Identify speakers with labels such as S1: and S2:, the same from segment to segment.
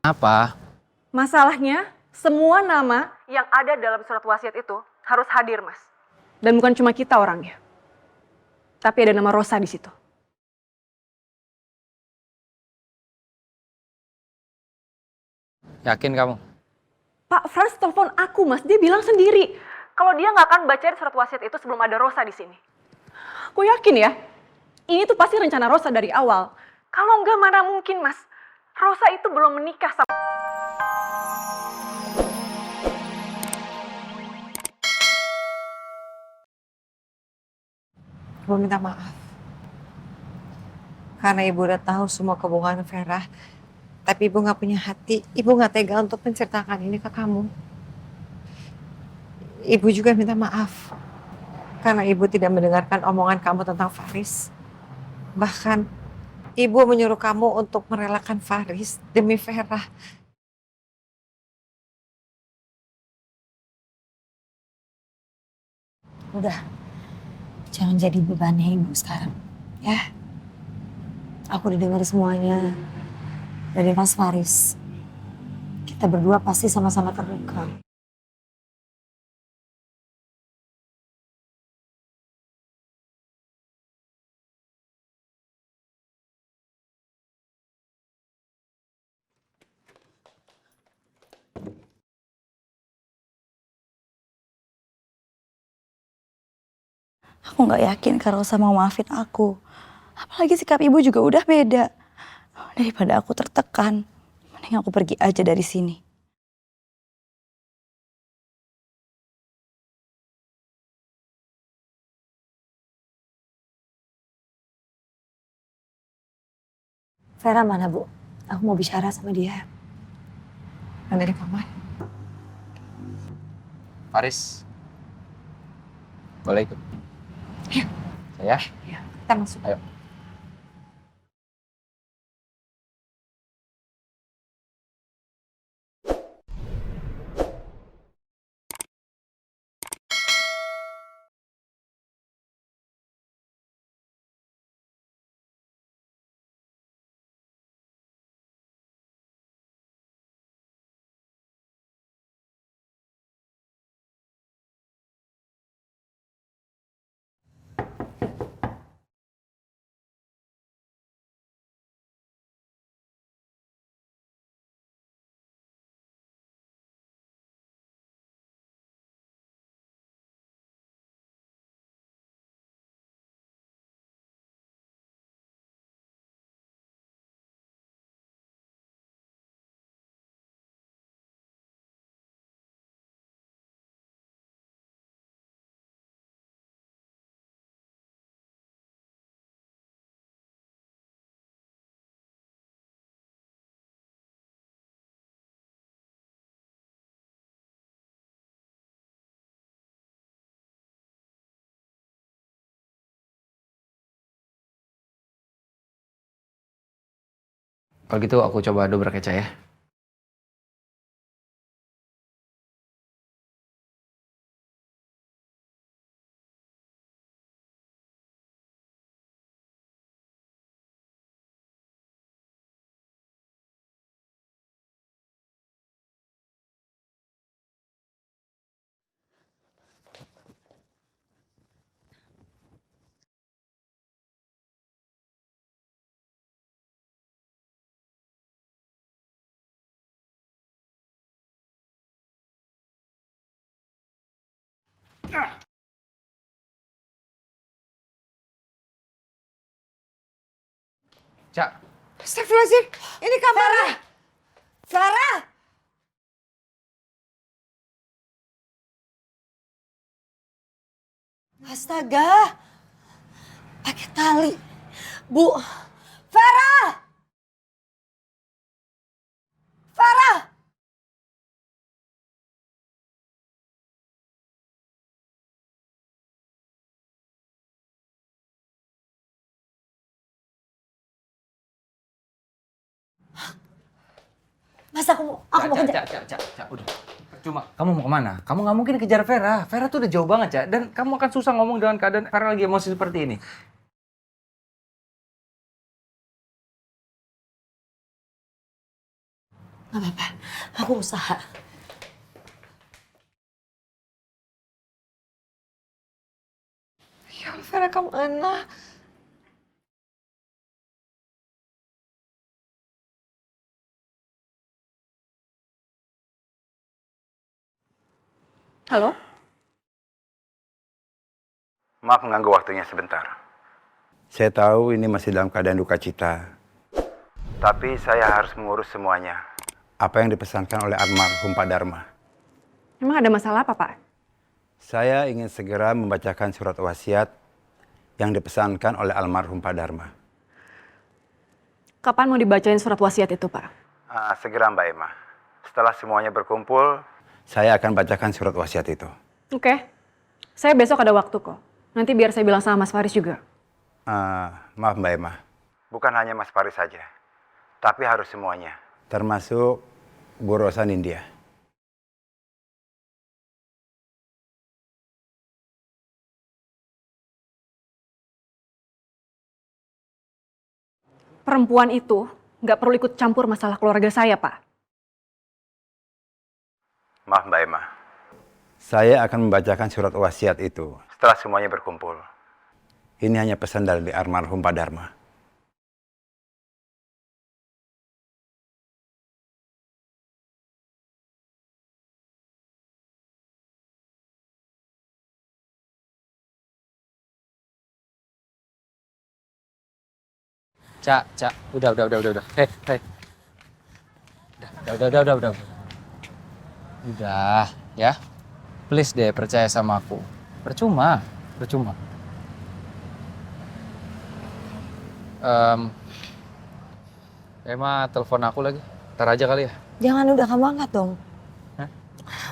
S1: Apa?
S2: Masalahnya, semua nama yang ada dalam surat wasiat itu harus hadir, Mas. Dan bukan cuma kita orangnya. Tapi ada nama Rosa di situ.
S1: Yakin kamu?
S2: Pak Frans telepon aku, Mas. Dia bilang sendiri kalau dia nggak akan bacain surat wasiat itu sebelum ada Rosa di sini. Aku yakin ya, ini tuh pasti rencana Rosa dari awal. Kalau nggak, mana mungkin, Mas. Rosa itu belum menikah sama...
S3: Ibu minta maaf. Karena ibu udah tahu semua kebohongan Vera. Tapi ibu gak punya hati. Ibu gak tega untuk menceritakan ini ke kamu. Ibu juga minta maaf. Karena ibu tidak mendengarkan omongan kamu tentang Faris. Bahkan ibu menyuruh kamu untuk merelakan Faris demi Vera.
S4: Udah, jangan jadi bebannya ibu sekarang, ya. Aku udah dengar semuanya dari Mas Faris. Kita berdua pasti sama-sama terluka. Aku nggak yakin Kak Rosa mau maafin aku. Apalagi sikap ibu juga udah beda. Daripada aku tertekan, mending aku pergi aja dari sini. Vera mana, Bu? Aku mau bicara sama dia.
S3: Ada di kamar.
S1: Faris. Boleh ikut?
S3: Ayo.
S1: Saya?
S3: Ya, kita masuk.
S1: Ayo. Kalau gitu aku coba dobrak kaca ya. Cak.
S3: Astagfirullahaladzim, ini kamar. Vera!
S4: Astaga, pakai tali. Bu, Vera! Vera! Mas, aku mau kejar.
S1: Cak, udah. Cuma, kamu mau kemana? Kamu nggak mungkin kejar Vera. Vera tuh udah jauh banget, Cak. Dan kamu akan susah ngomong dengan keadaan Vera lagi emosi seperti ini.
S4: Gak apa-apa, aku usaha.
S3: Ya Allah, Vera kamu mana?
S2: Halo?
S5: Maaf mengganggu waktunya sebentar. Saya tahu ini masih dalam keadaan duka cita. Tapi saya harus mengurus semuanya. Apa yang dipesankan oleh almarhum Pak Dharma.
S2: Emang ada masalah apa, Pak?
S5: Saya ingin segera membacakan surat wasiat yang dipesankan oleh almarhum Pak Dharma.
S2: Kapan mau dibacain surat wasiat itu, Pak?
S5: Segera Mbak Emma. Setelah semuanya berkumpul, saya akan bacakan surat wasiat itu.
S2: Oke. Saya besok ada waktu kok. Nanti biar saya bilang sama Mas Faris juga.
S5: Maaf Mbak Emma. Bukan hanya Mas Faris saja. Tapi harus semuanya. Termasuk Bu Rosa Nindya.
S2: Perempuan itu nggak perlu ikut campur masalah keluarga saya, Pak.
S5: Maaf Mbak Emma. Saya akan membacakan surat wasiat itu setelah semuanya berkumpul. Ini hanya pesan dari almarhum Pak Dharma.
S1: Cak, udah. Hei. Udah. Udah, ya. Please deh, percaya sama aku. Percuma. Emma telepon aku lagi. Ntar aja kali ya.
S4: Jangan, udah kamu angkat dong.
S1: Hah?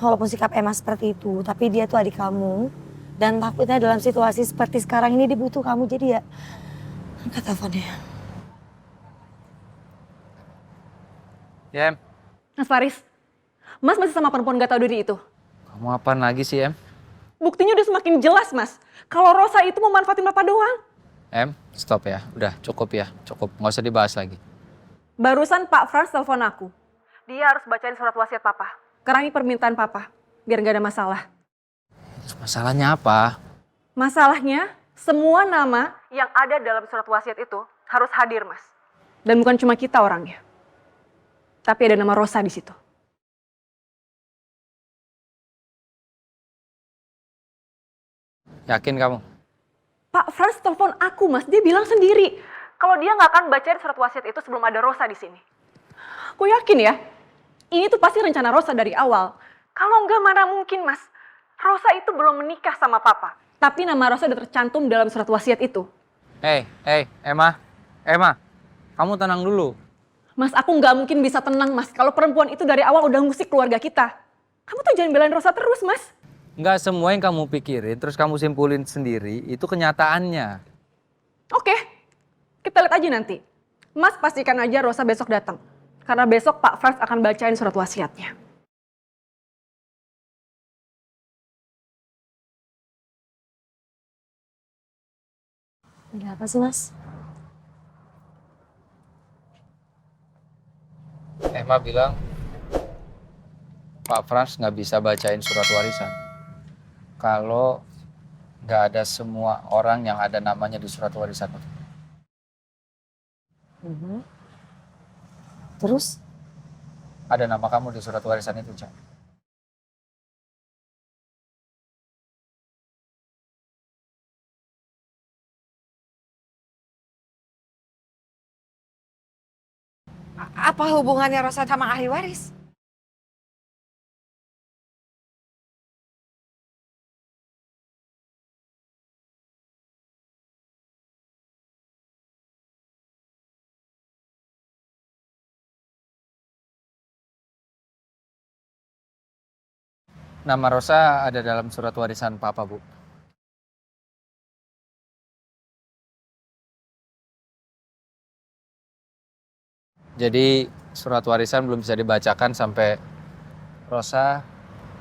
S4: Walaupun sikap Emma seperti itu, tapi dia tuh adik kamu. Dan takutnya dalam situasi seperti sekarang ini dia butuh kamu, jadi ya angkat teleponnya.
S1: Ya, Em.
S2: Mas Faris, Mas masih sama perempuan gak tahu diri itu?
S1: Kamu apaan lagi sih, Em?
S2: Buktinya udah semakin jelas, Mas. Kalau Rosa itu mau manfaatin Bapak doang.
S1: Em, stop ya. Udah, cukup ya. Cukup, nggak usah dibahas lagi.
S2: Barusan Pak Frans telepon aku. Dia harus bacain surat wasiat Papa. Karena ini permintaan Papa, biar gak ada masalah.
S1: Terus masalahnya apa?
S2: Masalahnya, semua nama yang ada dalam surat wasiat itu harus hadir, Mas. Dan bukan cuma kita orangnya. Tapi ada nama Rosa di situ.
S1: Yakin kamu?
S2: Pak Frans telepon aku, Mas. Dia bilang sendiri kalau dia nggak akan bacain surat wasiat itu sebelum ada Rosa di sini. Aku yakin ya, ini tuh pasti rencana Rosa dari awal. Kalau nggak, mana mungkin, Mas. Rosa itu belum menikah sama Papa. Tapi nama Rosa udah tercantum dalam surat wasiat itu.
S1: Hey, Emma, kamu tenang dulu.
S2: Mas, aku nggak mungkin bisa tenang, Mas. Kalau perempuan itu dari awal udah ngusik keluarga kita. Kamu tuh jangan belain Rosa terus, Mas.
S1: Nggak semua yang kamu pikirin, terus kamu simpulin sendiri, itu kenyataannya.
S2: Oke, kita lihat aja nanti. Mas pastikan aja Rosa besok datang. Karena besok Pak Frans akan bacain surat wasiatnya.
S4: Ada apa sih, Mas?
S1: Emma bilang, Pak Frans nggak bisa bacain surat warisan. Kalau nggak ada semua orang yang ada namanya di surat warisan itu.
S4: Terus?
S1: Ada nama kamu di surat warisan itu, Cak.
S3: Apa hubungannya Rosa sama ahli waris?
S1: Nama Rosa ada dalam surat warisan Papa, Bu. Jadi surat warisan belum bisa dibacakan sampai Rosa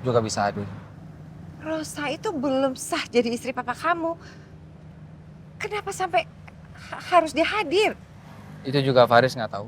S1: juga bisa hadir.
S3: Rosa itu belum sah jadi istri papa kamu. Kenapa sampai harus dia hadir?
S1: Itu juga Faris nggak tahu.